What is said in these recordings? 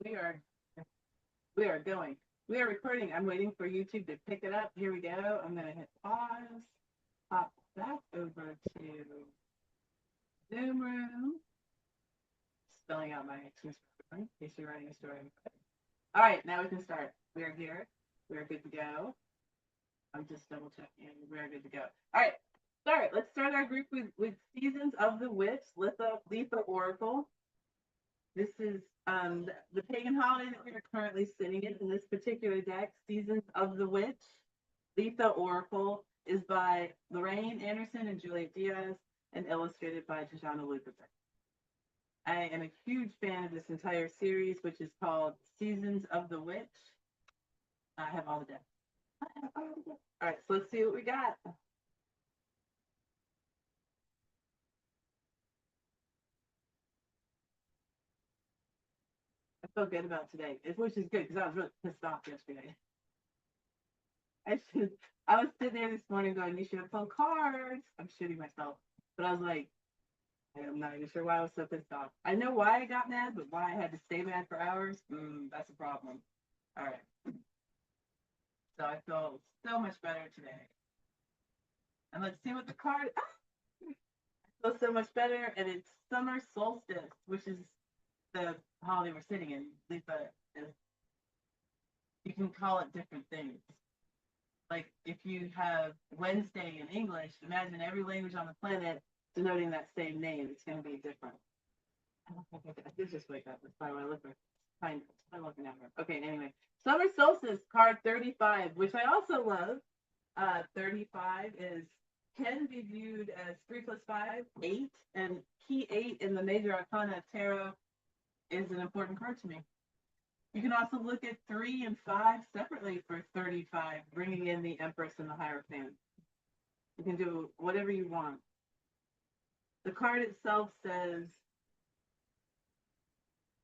We are we are going. We are recording. I'm waiting for YouTube to pick it up. Here we go. I'm gonna hit pause. Pop back over to Zoom room. Spelling out my excuse in case you're writing a story. All right, now we can start. We are here. We are good to go. I'm just double checking. We are good to go. All right. Start. Let's start our group with Seasons of the Witch, Letha Oracle. This is the pagan holiday that we are currently sitting in this particular deck, Seasons of the Witch. Letha Oracle is by Lorraine Anderson and Juliet Diaz and illustrated by Tajana Lukovic. I am a huge fan of this entire series, which is called Seasons of the Witch. I have all the decks. All right, so let's see what we got. I feel good about today, which is good because I was really pissed off yesterday. I was sitting there this morning going, you should have pulled cards. I'm shooting myself. But I was like, I'm not even sure why I was so pissed off. I know why I got mad, but why I had to stay mad for hours, that's a problem. All right. So I feel so much better today. And let's see what the card. I feel so much better, and it's summer solstice, which is the holiday we're sitting in. Letha is. You can call it different things. Like if you have Wednesday in English, imagine every language on the planet denoting that same name. It's going to be different. I did just wake up. That's probably why I look like I'm looking at her. Okay, anyway. Summer solstice, card 35, which I also love. 35 can be viewed as 3 plus 5, 8, and key 8 in the major arcana of tarot is an important card to me. You can also look at 3 and 5 separately for 35, bringing in the Empress and the Hierophant. You can do whatever you want. The card itself says,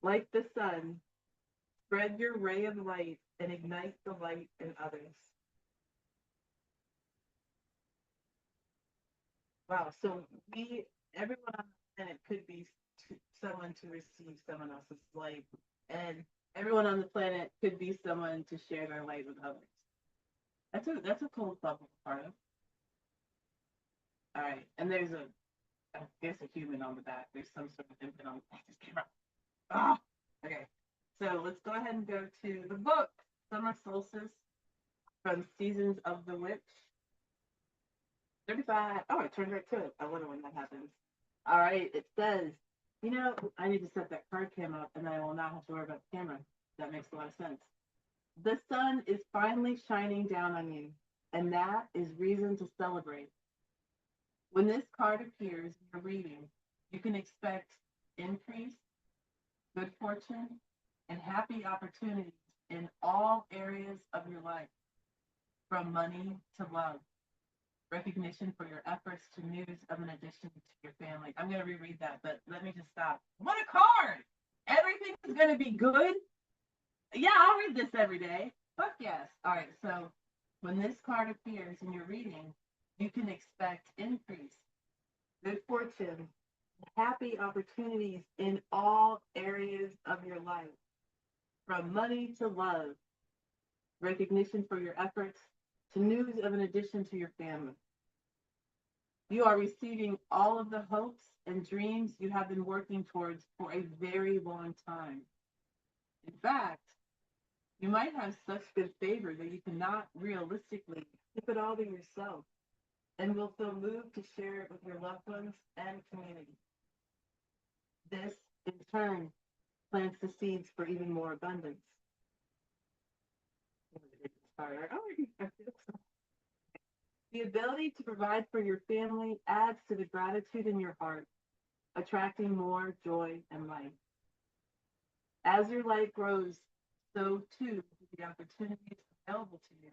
like the sun, spread your ray of light and ignite the light in others. Wow, so everyone on the planet could be someone to receive someone else's light, and everyone on the planet could be someone to share their light with others. That's a cool level part of. All right, and there's I guess a human on the back. There's some sort of infant on the back. Just came out. Ah, okay. So let's go ahead and go to the book, Summer Solstice from Seasons of the Witch. 35. Oh, I turned right to it. I wonder when that happens. All right, it says, I need to set that card cam up and I will not have to worry about the camera. That makes a lot of sense. The sun is finally shining down on you, and that is reason to celebrate. When this card appears in your reading, you can expect increase, good fortune, and happy opportunities in all areas of your life, from money to love. Recognition for your efforts to news of an addition to your family. I'm going to reread that, but let me just stop. What a card! Everything is going to be good. Yeah, I'll read this every day. Fuck yes. All right, so when this card appears in your reading, you can expect increase, good fortune, happy opportunities in all areas of your life, from money to love, recognition for your efforts to news of an addition to your family. You are receiving all of the hopes and dreams you have been working towards for a very long time. In fact, you might have such good favor that you cannot realistically keep it all to yourself and will feel moved to share it with your loved ones and community. This, in turn, plants the seeds for even more abundance. The ability to provide for your family adds to the gratitude in your heart, attracting more joy and light. As your light grows, so too the opportunities available to you.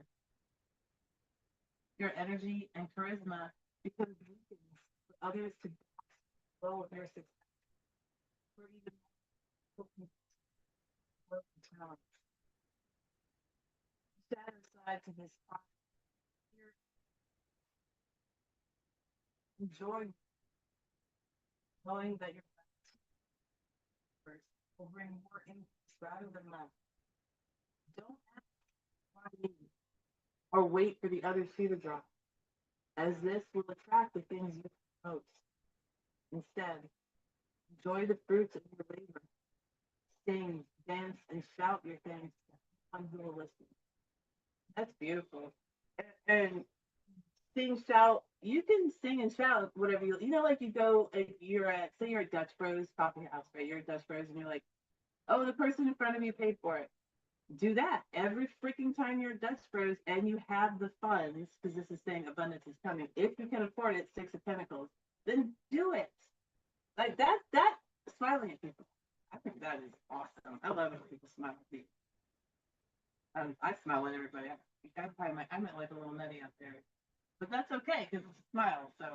Your energy and charisma become beacons for others to grow with their success, or even talent. Stand aside to this spot. Enjoy knowing that your efforts will bring more increase rather than less. Don't ask why me or wait for the other shoe to drop, as this will attract the things you want most. Instead, enjoy the fruits of your labor. Sing, dance, and shout your thanks to everyone who will listen. That's beautiful. And sing, shout. You can sing and shout whatever you know. Like you go, if you're at, say you're at Dutch Bros coffee house, right? You're at Dutch Bros, and you're like, oh, the person in front of you paid for it. Do that every freaking time you're at Dutch Bros, and you have the funds, because this is saying abundance is coming. If you can afford it, Six of Pentacles, then do it. Like that smiling at people. I think that is awesome. I love it when people smile at me. I smile at everybody. I might like a little nutty out there, but that's okay because it's a smile. So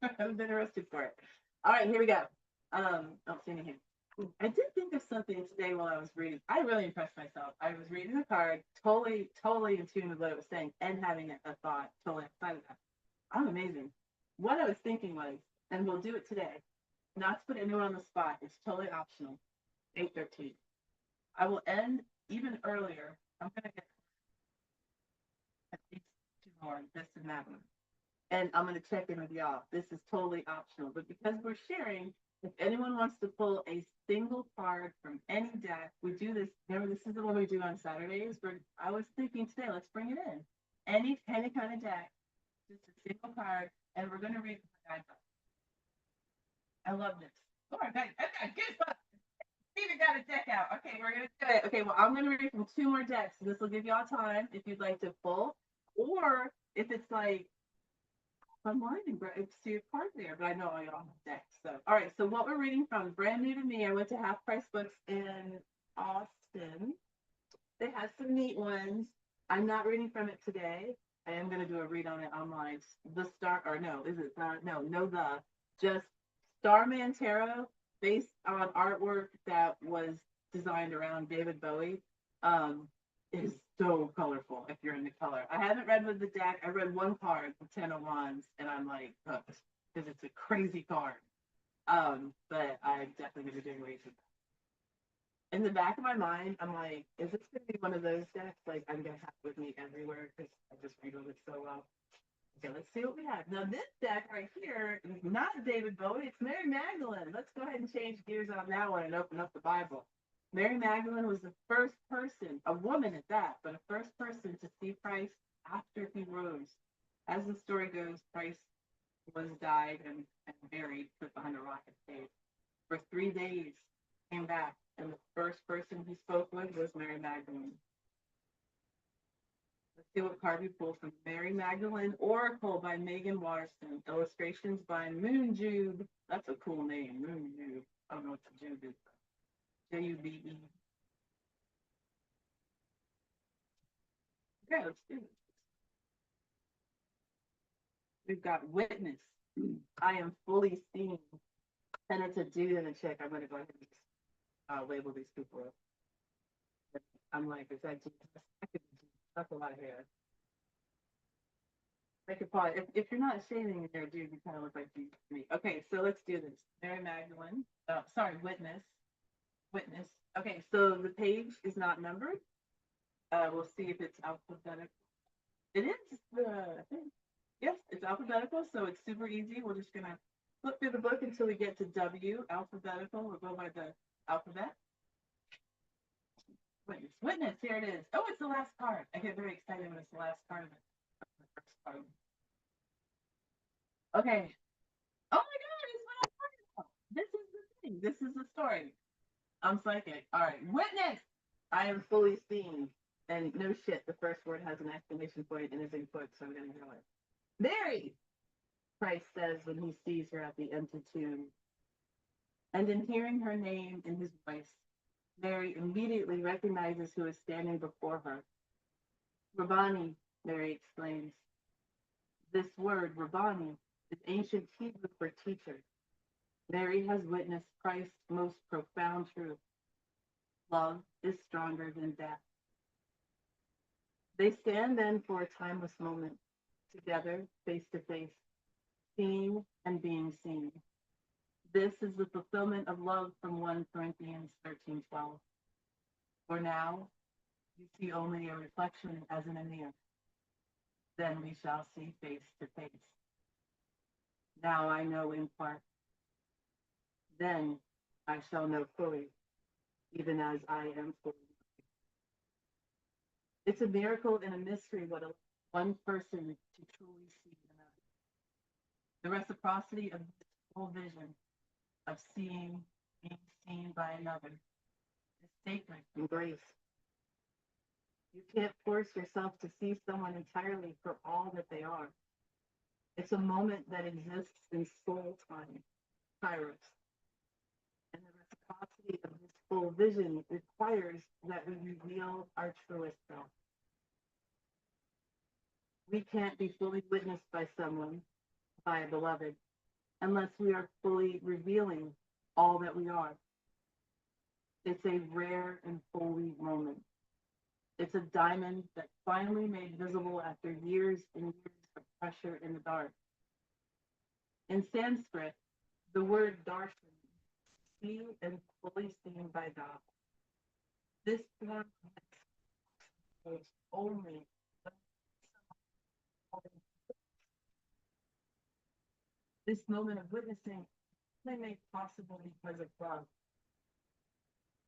I haven't been arrested for it. All right, here we go. Don't see anything. I did think of something today while I was reading. I really impressed myself. I was reading the card, totally in tune with what it was saying, and having a thought totally outside of that. I'm amazing. What I was thinking was, and we'll do it today, not to put anyone on the spot. It's totally optional. 8:13. I will end even earlier. I'm gonna get at least 2 more, this and that one. And I'm going to check in with y'all. This is totally optional, but because we're sharing, if anyone wants to pull a single card from any deck, we do this. Remember, this is the one we do on Saturdays. I was thinking today, let's bring it in. Any kind of deck, just a single card, and we're going to read the guidebook. I love this. Oh, I got goosebumps. Steven got a deck out. Okay, we're going to do it. Okay, well, I'm going to read from 2 more decks. This will give y'all time if you'd like to pull, or if it's like, online and see your card there, but I know I all have decks. So, all right. So, what we're reading from, brand new to me. I went to Half Price Books in Austin. They had some neat ones. I'm not reading from it today. I am going to do a read on it online. The Star, or no, is it just Starman Tarot, based on artwork that was designed around David Bowie. Is so colorful if you're into color. I haven't read with the deck. I read one card, the Ten of Wands, and I'm like hooked because it's a crazy card. But I'm definitely gonna be doing research. In the back of my mind, I'm like, is this gonna be one of those decks like I'm gonna have with me everywhere because I just read with it so well. Okay, let's see what we have. Now this deck right here is not David Bowie, it's Mary Magdalene. Let's go ahead and change gears on that one and open up the Bible. Mary Magdalene was the first person, a woman at that, but a first person to see Christ after he rose. As the story goes, Christ was died and buried, put behind a rock and stayed. For 3 days, came back, and the first person he spoke with was Mary Magdalene. Let's see what card we pull from Mary Magdalene Oracle by Megan Watterson. Illustrations by Moonjube. That's a cool name, Moonjube. I don't know what the Jube is. Jube. Okay, let's do this. We've got witness. I am fully seen. And it's a dude and a chick. I'm going to go ahead and label these people. I'm like, is that Jesus? I could be Jesus. That's a lot of hair. I could probably, if you're not shaving and you're a dude, you kind of look like Jesus to me. Okay, so let's do this. Mary Magdalene. Witness. Witness. Okay, so the page is not numbered. We'll see if it's alphabetical. It is, I think. Yes, it's alphabetical, so it's super easy. We're just going to flip through the book until we get to W, alphabetical. We'll go by the alphabet. Witness. Witness, here it is. Oh, it's the last card. I get very excited when it's the last card of it. The first card. Okay. Oh my God, it's what I'm talking about. This is the thing. This is the story. I'm psychic. All right. Witness. I am fully seen. And no shit, the first word has an exclamation point and is in quotes, so I'm going to go it. Mary, Christ says when he sees her at the empty tomb. And in hearing her name in his voice, Mary immediately recognizes who is standing before her. Rabbani, Mary exclaims. This word, Rabbani, is ancient Hebrew for teacher. Mary has witnessed Christ's most profound truth. Love is stronger than death. They stand then for a timeless moment, together, face to face, seeing and being seen. This is the fulfillment of love from 1 Corinthians 13:12. For now, you see only a reflection as in a mirror. Then we shall see face to face. Now I know in part. Then I shall know fully, even as I am fully. It's a miracle and a mystery what one person to truly see another. The reciprocity of this full vision of seeing, being seen by another is sacred and grace. You can't force yourself to see someone entirely for all that they are. It's a moment that exists in soul time, kairos. And the reciprocity of this full vision requires that we reveal our truest self. We can't be fully witnessed by someone, by a beloved, unless we are fully revealing all that we are. It's a rare and holy moment. It's a diamond that finally made visible after years and years of pressure in the dark. In Sanskrit, the word darshan, see and fully seen by God. This form is only this moment of witnessing only made possible because of love.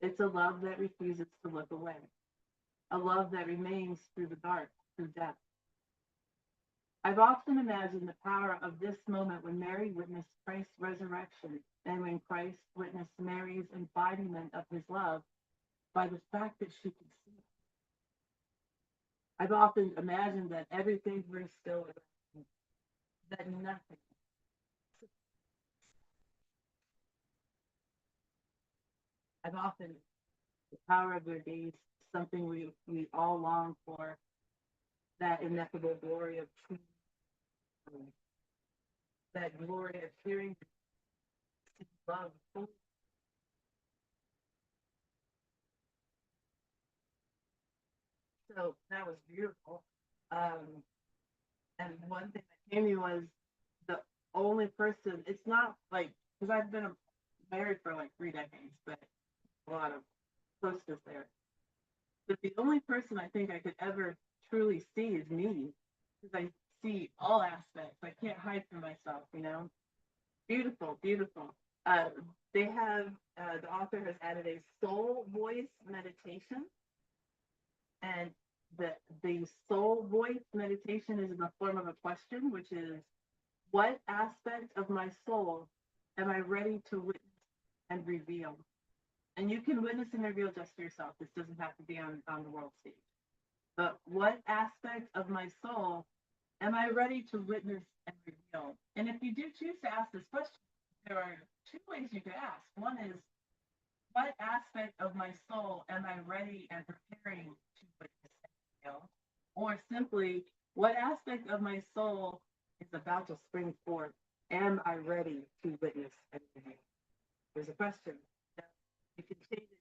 It's a love that refuses to look away, a love that remains through the dark, through death. I've often imagined the power of this moment when Mary witnessed Christ's resurrection and when Christ witnessed Mary's embodiment of his love by the fact that she could see. I've often imagined that everything grew still, that nothing. I've often, the power of their gaze, something we all long for, that ineffable glory of truth, that glory of hearing love. So that was beautiful. And one thing that came to me was the only person, it's not like, because I've been married for like 3 decades, but a lot of closeness there. But the only person I think I could ever truly see is me, because I see all aspects. I can't hide from myself, you know? Beautiful, beautiful. They have, the author has added a soul voice meditation. And the soul voice meditation is in the form of a question, which is, what aspect of my soul am I ready to witness and reveal? And you can witness and reveal just for yourself. This doesn't have to be on the world stage. But what aspect of my soul am I ready to witness and reveal? And if you do choose to ask this question, there are 2 ways you could ask. One is, what aspect of my soul am I ready and preparing to witness and reveal? Or simply, what aspect of my soul is about to spring forth? Am I ready to witness and reveal? There's a question. You can change it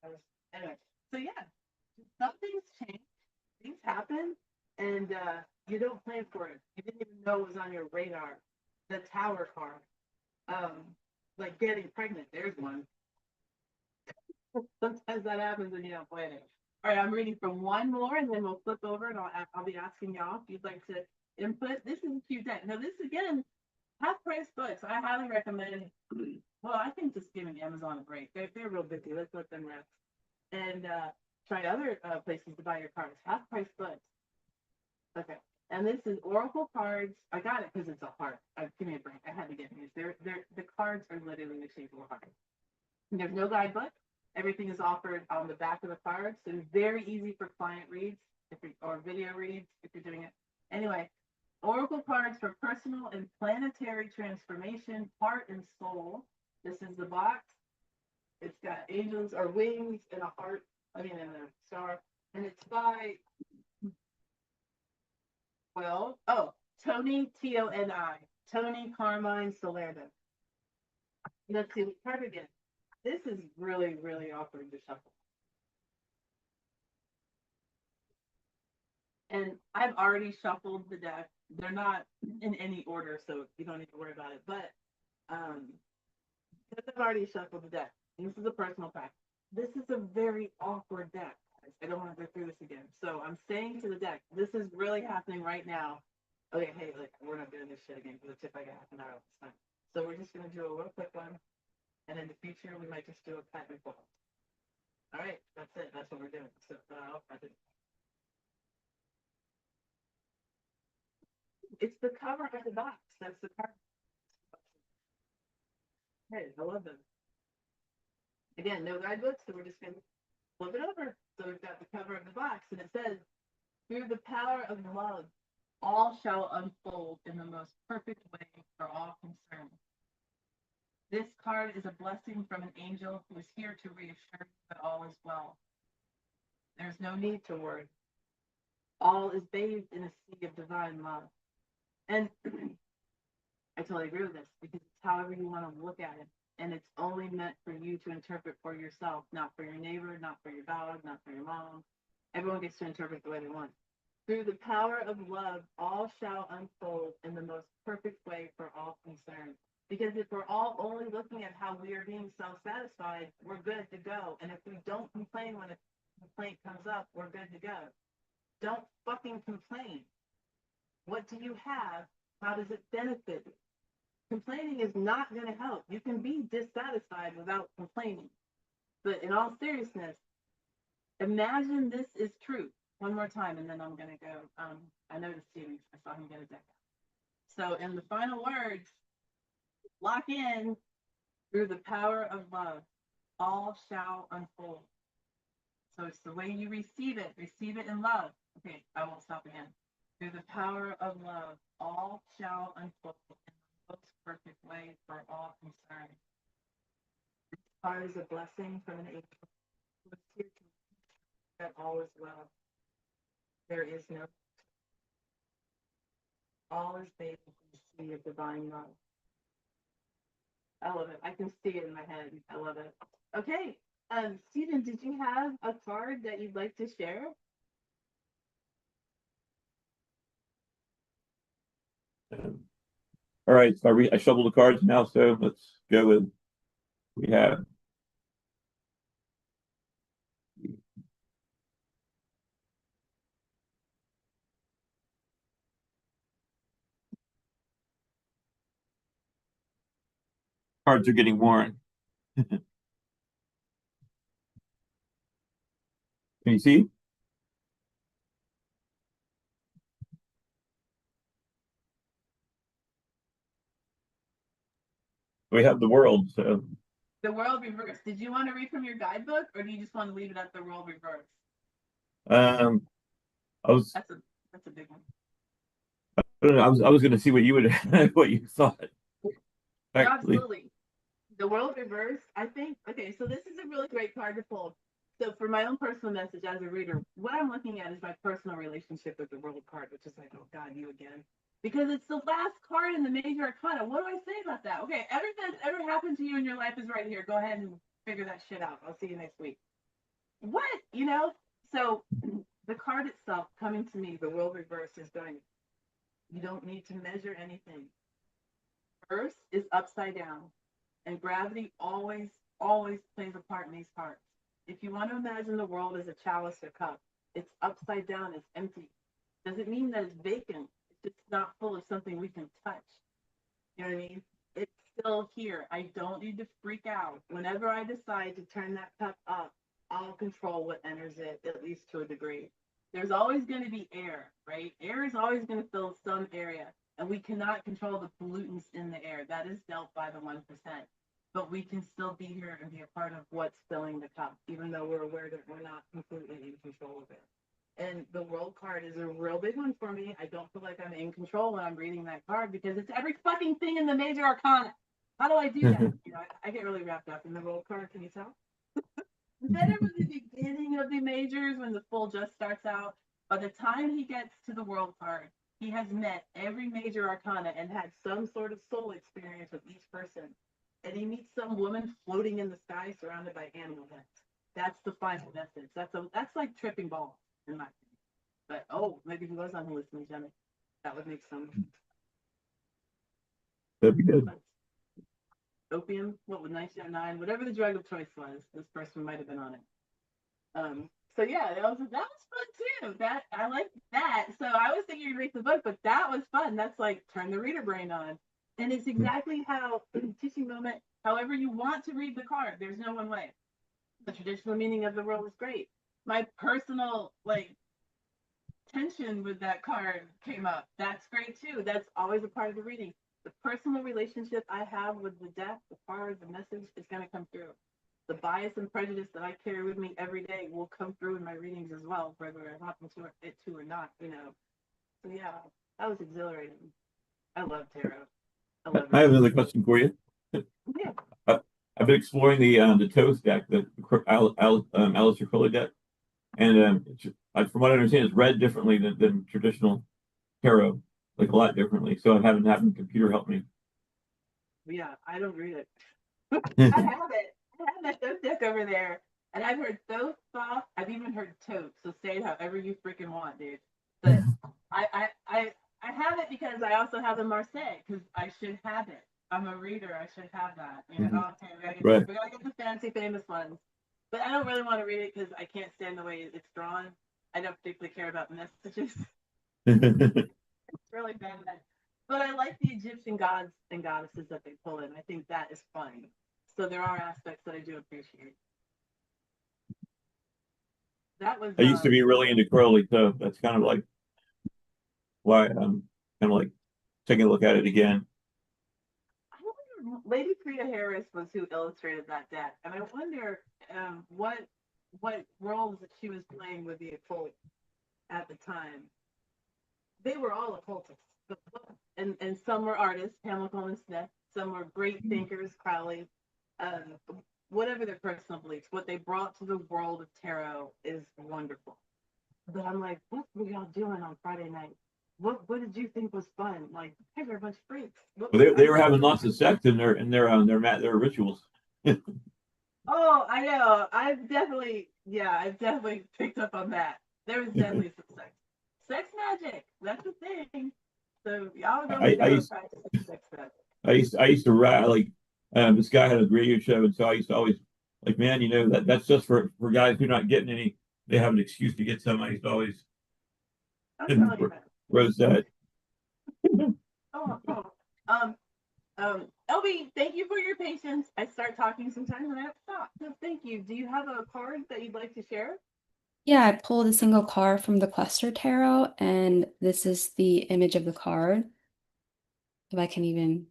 as anyway. So yeah, some things change, things happen, and you don't plan for it. You didn't even know it was on your radar. The Tower card, like getting pregnant. There's one. Sometimes that happens when you don't plan it. All right, I'm reading from one more, and then we'll flip over, and I'll be asking y'all if you'd like to input. This is a cute deck. Now, this again, half-price books. I highly recommend. Well, I think just giving Amazon a break. They're real busy. Let's let them rest. And try other places to buy your cards. Half-price books. Okay. And this is Oracle cards. I got it because it's a heart. Give me a break. I had to get these. The cards are literally the shape of a heart. And there's no guidebook. Everything is offered on the back of the cards. So it's very easy for client reads or video reads if you're doing it. Anyway, Oracle cards for personal and planetary transformation, heart and soul. This is the box. It's got angels or wings and a heart, and a star. And it's by, Tony, Toni, Tony Carmine Salerno. Let's see, what card again. This is really, really awkward to shuffle. And I've already shuffled the deck. They're not in any order, so you don't need to worry about it. But because I've already shuffled the deck. This is a personal fact. This is a very awkward deck, guys. I don't want to go through this again. So I'm saying to the deck, this is really happening right now. Okay, hey, look, we're not doing this shit again because it took like a half an hour this time. So we're just gonna do a real quick one, and in the future we might just do a cut and pull. All right, that's it. That's what we're doing. So it's the cover of the box. That's the card. Hey, I love them. Again, no guidebooks, so we're just gonna flip it over. So we've got the cover of the box, and it says, "Through the power of love, all shall unfold in the most perfect way for all concerned." This card is a blessing from an angel who is here to reassure you that all is well. There's no need to worry. All is bathed in a sea of divine love. And I totally agree with this because it's however you want to look at it. And it's only meant for you to interpret for yourself, not for your neighbor, not for your dog, not for your mom. Everyone gets to interpret the way they want. Through the power of love, all shall unfold in the most perfect way for all concerned. Because if we're all only looking at how we are being self-satisfied, we're good to go. And if we don't complain when a complaint comes up, we're good to go. Don't fucking complain. What do you have? How does it benefit you? Complaining is not going to help. You can be dissatisfied without complaining. But in all seriousness, imagine this is truth. One more time, and then I'm going to go. I noticed Stevie. I saw him get a deck out. So in the final words, lock in. Through the power of love, all shall unfold. So it's the way you receive it. Receive it in love. Okay, I won't stop again. Through the power of love, all shall unfold in the most perfect way for all concerned. This card is a blessing from an angel who is here to that all is well. There is no. All is bathed in the sea of divine love. I love it. I can see it in my head. I love it. Okay. Stephen, did you have a card that you'd like to share? All right, so I shuffle the cards now, so let's go with we have cards are getting worn. Can you see? We have the world, so The world reversed. Did you want to read from your guidebook, or do you just want to leave it at the world reversed? um I was That's a big one. I don't know, I was gonna see what you would what you thought. No, Actually. absolutely. The world reversed, I think. Okay, so this is a really great card to pull. So for my own personal message as a reader, what I'm looking at is my personal relationship with the world card, which is like, oh God, you again. Because it's the last card in the major arcana. What do I say about that? Okay, everything that's ever happened to you in your life is right here. Go ahead and figure that shit out. I'll see you next week. What? You know? So the card itself coming to me, the world reverse is going, you don't need to measure anything. Earth is upside down, and gravity always plays a part in these cards. If you want to imagine the world as a chalice or cup, it's upside down, it's empty. Does it mean that it's vacant? It's just not full of something we can touch. You know what I mean? It's still here. I don't need to freak out. Whenever I decide to turn that cup up, I'll control what enters it, at least to a degree. There's always going to be air, right? Air is always going to fill some area, and we cannot control the pollutants in the air. That is dealt by the 1%. But we can still be here and be a part of what's filling the cup, even though we're aware that we're not completely in control of it. And the world card is a real big one for me. I don't feel like I'm in control when I'm reading that card because it's every fucking thing in the major arcana. How do I do that? You know, I get really wrapped up in the world card. Can you tell? Better with the beginning of the majors when the full just starts out. By the time he gets to the world card, he has met every major arcana and had some sort of soul experience with each person. And he meets some woman floating in the sky surrounded by animal heads. That's the final message. That's like tripping balls in my opinion. But maybe he was on hallucinogenic. That would make some That'd be good. sense. opium, what was 1909, whatever the drug of choice was. This person might have been on it. So yeah, that was fun too. That I like that. So I was thinking you'd read the book, but that was fun. That's like turn the reader brain on. And it's exactly how teaching moment, however you want to read the card. There's no one way. The traditional meaning of the world is great. My personal like tension with that card came up. That's great too. That's always a part of the reading. The personal relationship I have with the deck, the card, the message is going to come through. The bias and prejudice that I carry with me every day will come through in my readings as well, whether I happen to it to or not, you know. So yeah, that was exhilarating. I love tarot. I love it. I have another question for you. Yeah. I've been exploring the Toast deck, the Alistair Crowley deck, and from what I understand, it's read differently than traditional tarot, like a lot differently. So I haven't had a computer help me. Yeah, I don't read it. I have it. I have that Thoth deck over there. And I've heard Thoth, Thoth, I've even heard Toth. So say it however you freaking want, dude. But I have it because I also have the Marseille, because I should have it. I'm a reader, I should have that. You know, okay, we gotta get the fancy famous ones. But I don't really want to read it because I can't stand the way it's drawn. I don't particularly care about messages. It's really bad. But I like the Egyptian gods and goddesses that they pull in. I think that is fun. So there are aspects that I do appreciate. That was I used to be really into Crowley, so that's kind of like why I'm kind of like taking a look at it again. I wonder, Lady Frida Harris was who illustrated that deck, and I wonder what roles that she was playing with the occult at the time. They were all occultists, and some were artists, Hamilton and Smith. Some were great thinkers, Crowley. Um, Whatever their personal beliefs, what they brought to the world of tarot is wonderful. But I'm like, what were y'all doing on Friday night? What did you think was fun? Like, hey, we're a bunch of freaks. Well, they were having lots of sex in their rituals. Oh, I know. I've definitely picked up on that. There was definitely some sex magic. That's the thing. So y'all go I, I used practice sex magic. I used to rap like this guy had a radio show, and so I used to always like, man, that's just for guys who are not getting any. They have an excuse to get some. I used to always rose that. Oh. LB, thank you for your patience. I start talking sometimes and I have to stop. So thank you. Do you have a card that you'd like to share? Yeah, I pulled a single card from the Cluster Tarot, and this is the image of the card. If I can even,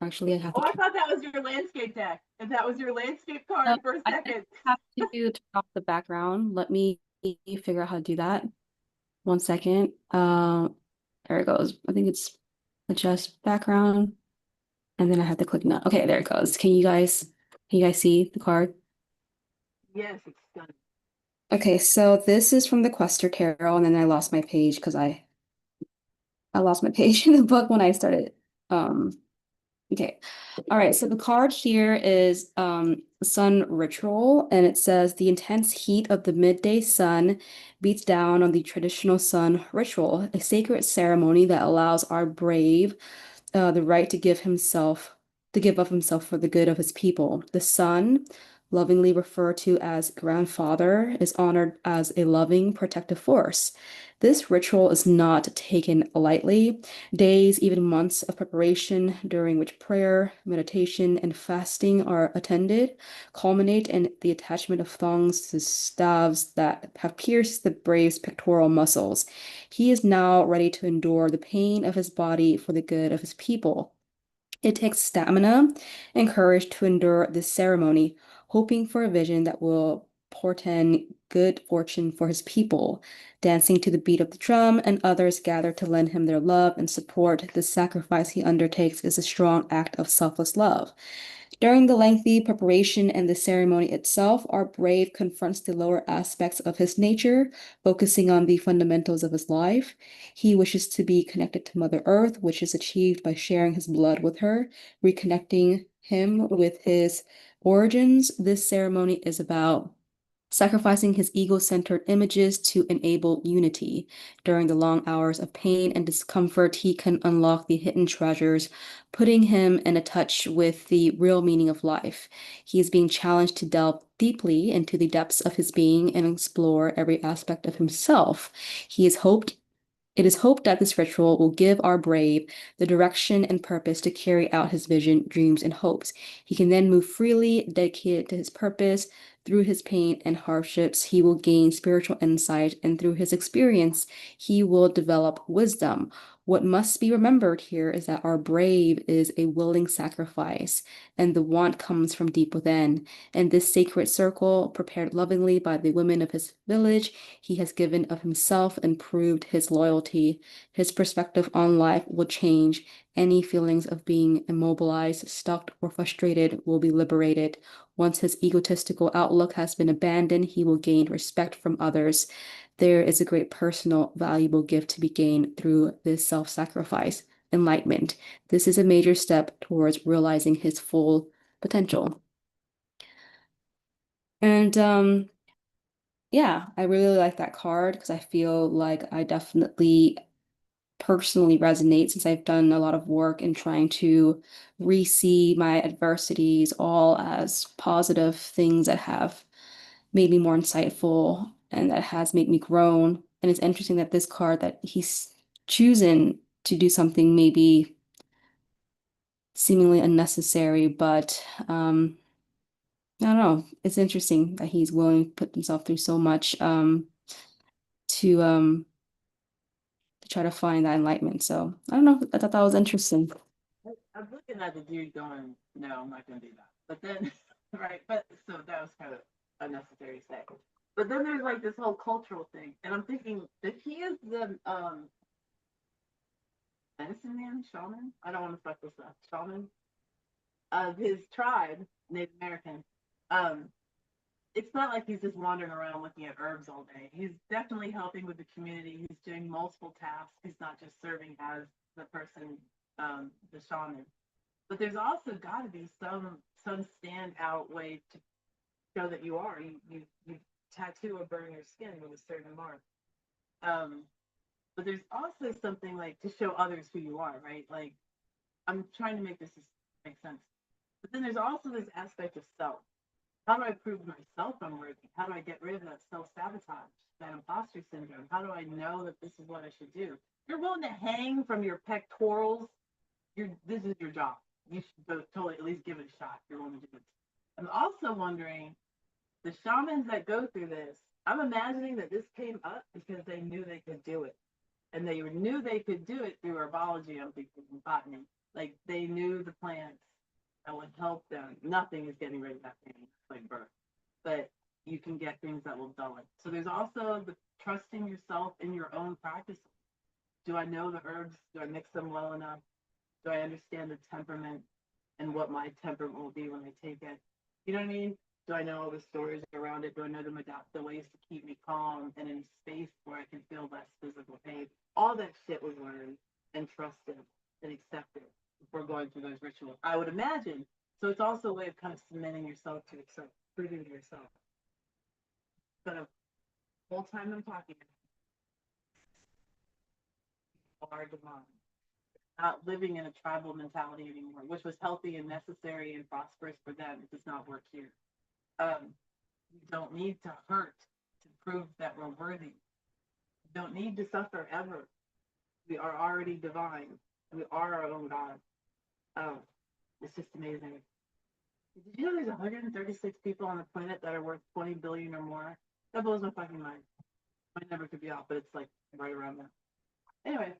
actually, I have to. I thought that was your landscape deck. If that was your landscape card for a second. I have to turn off the background. Let me figure out how to do that. 1 second. There it goes. I think it's adjust background. And then I have to click none. Okay, there it goes. Can you guys see the card? Yes, it's stunning. Okay, so this is from the Quester Tarot, and then I lost my page because I lost my page in the book when I started. Okay. All right, so the card here is sun ritual, and it says the intense heat of the midday sun beats down on the traditional sun ritual, a sacred ceremony that allows our brave the right to give of himself for the good of his people. The sun, lovingly referred to as grandfather, is honored as a loving, protective force. This ritual is not taken lightly. Days, even months of preparation, during which prayer, meditation, and fasting are attended, culminate in the attachment of thongs to staves that have pierced the brave's pectoral muscles. He is now ready to endure the pain of his body for the good of his people. It takes stamina and courage to endure this ceremony, hoping for a vision that will portend good fortune for his people. Dancing to the beat of the drum, and others gather to lend him their love and support. The sacrifice he undertakes is a strong act of selfless love. During the lengthy preparation and the ceremony itself, our brave confronts the lower aspects of his nature, focusing on the fundamentals of his life. He wishes to be connected to Mother Earth, which is achieved by sharing his blood with her, reconnecting him with his origins. This ceremony is about sacrificing his ego-centered images to enable unity. During the long hours of pain and discomfort, he can unlock the hidden treasures, putting him in a touch with the real meaning of life. He is being challenged to delve deeply into the depths of his being and explore every aspect of himself. It is hoped that this ritual will give our brave the direction and purpose to carry out his vision, dreams, and hopes. He can then move freely, dedicated to his purpose. Through his pain and hardships, he will gain spiritual insight, and through his experience, he will develop wisdom. What must be remembered here is that our brave is a willing sacrifice, and the want comes from deep within. In this sacred circle, prepared lovingly by the women of his village, he has given of himself and proved his loyalty. His perspective on life will change. Any feelings of being immobilized, stuck, or frustrated will be liberated. Once his egotistical outlook has been abandoned, he will gain respect from others. There is a great personal, valuable gift to be gained through this self-sacrifice, enlightenment. This is a major step towards realizing his full potential. And yeah, I really like that card because I feel like I definitely personally resonate since I've done a lot of work in trying to re-see my adversities all as positive things that have made me more insightful and that has made me grown. And it's interesting that this card that he's choosing to do something maybe seemingly unnecessary, but I don't know. It's interesting that he's willing to put himself through so much to um to try to find that enlightenment. So I don't know. I thought that was interesting. I'm looking at the dude going, no, I'm not going to do that. But then, right, but so that was kind of unnecessary to say. But then there's like this whole cultural thing. And I'm thinking, if he is the medicine man, shaman, I don't want to fuck this up, shaman of his tribe, Native American, um, it's not like he's just wandering around looking at herbs all day. He's definitely helping with the community. He's doing multiple tasks. He's not just serving as the person, the shaman. But there's also got to be some standout way to show that you are. You tattoo or burn your skin with a certain mark. But there's also something like to show others who you are, right? Like I'm trying to make this make sense. But then there's also this aspect of self. How do I prove myself I'm worthy? How do I get rid of that self-sabotage, that imposter syndrome? How do I know that this is what I should do? You're willing to hang from your pectorals. This is your job. You should totally at least give it a shot. You're willing to do it. I'm also wondering the shamans that go through this. I'm imagining that this came up because they knew they could do it, and they knew they could do it through herbology. I'm thinking botany. Like they knew the plants that would help them. Nothing is getting rid of that pain like birth, but you can get things that will dull it. So there's also the trusting yourself in your own practices. Do I know the herbs? Do I mix them well enough? Do I understand the temperament and what my temperament will be when I take it? You know what I mean? Do I know all the stories around it? Do I know the ways to keep me calm and in a space where I can feel less physical pain? All that shit was learned and trusted and accepted before going through those rituals. I would imagine. So it's also a way of kind of cementing yourself to yourself, proving to yourself. But the whole time I'm talking, hard to mind. Not living in a tribal mentality anymore, which was healthy and necessary and prosperous for them. It does not work here. We don't need to hurt to prove that we're worthy. We don't need to suffer ever. We are already divine. We are our own God. It's just amazing. Did you know there's 136 people on the planet that are worth 20 billion or more? That blows my fucking mind. My number could be off, but it's like right around there. Anyway,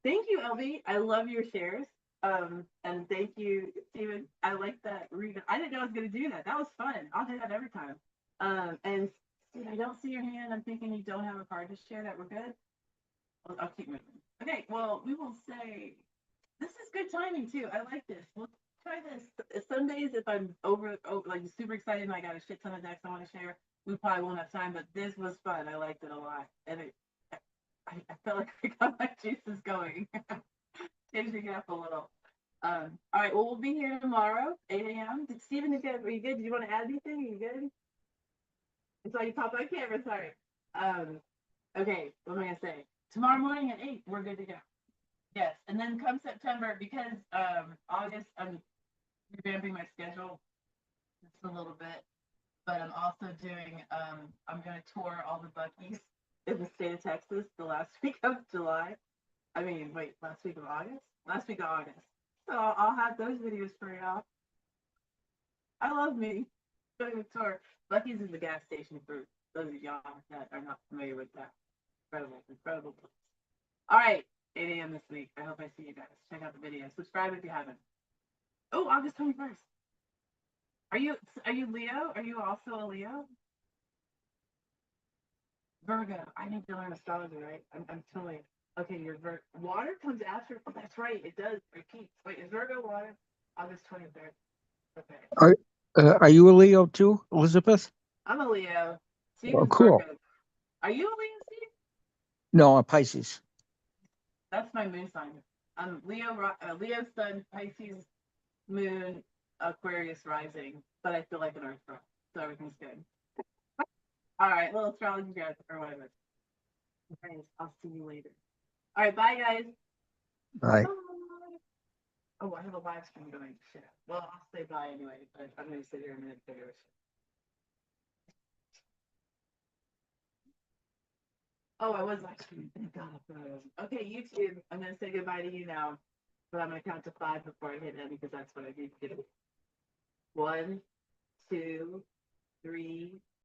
thank you, LB. I love your shares. And thank you, Steven. I like that read. I didn't know I was gonna do that. That was fun. I'll do that every time. And Steve, I don't see your hand. I'm thinking you don't have a card to share. That we're good. I'll keep moving. Okay. Well, we will say this is good timing too. I like this. We'll try this. Some days, if I'm like super excited and I got a shit ton of decks I want to share, we probably won't have time. But this was fun. I liked it a lot, and I felt like I got my juices going. Changing it up a little. All right, well, we'll be here tomorrow, 8 a.m. Steven, are you good? Did you want to add anything? Are you good? I saw you pop on camera, sorry. Okay, what am I gonna say? Tomorrow morning at 8, we're good to go. Yes, and then come September, because August I'm revamping my schedule just a little bit, but I'm also doing I'm gonna tour all the Buc-ee's in the state of Texas the last week of July. I mean, wait, last week of August? Last week of August. So I'll have those videos for y'all. I love me. Doing a tour. Buc-ee's is the gas station for those of y'all that are not familiar with that. Incredible, incredible place. All right, 8 a.m. this week. I hope I see you guys. Check out the video. Subscribe if you haven't. Oh, August 21st. Are you Leo? Are you also a Leo? Virgo. I need to learn astrology, right? I'm totally okay. Your water comes after. Oh, that's right. It does. Repeats. Wait, is Virgo water? August 23rd. Okay. Are you a Leo too, Elizabeth? I'm a Leo. Steve Oh, is cool. Virgo. Are you a Leo, Steve? No, I'm Pisces. That's my moon sign. I'm Leo, Leo sun, Pisces moon, Aquarius rising, but I feel like an Earth girl, so everything's good. All right, little astrology guys, or whatever. Friends, I'll see you later. All right, bye guys. Bye. Bye. Oh, I have a live stream going. Shit. Well, I'll say bye anyway, but I'm gonna sit here a minute to figure it. Oh, I was live streaming. Thank God. Okay, YouTube. I'm gonna say goodbye to you now, but I'm gonna count to 5 before I hit end because that's what I need to do. 1, 2, 3,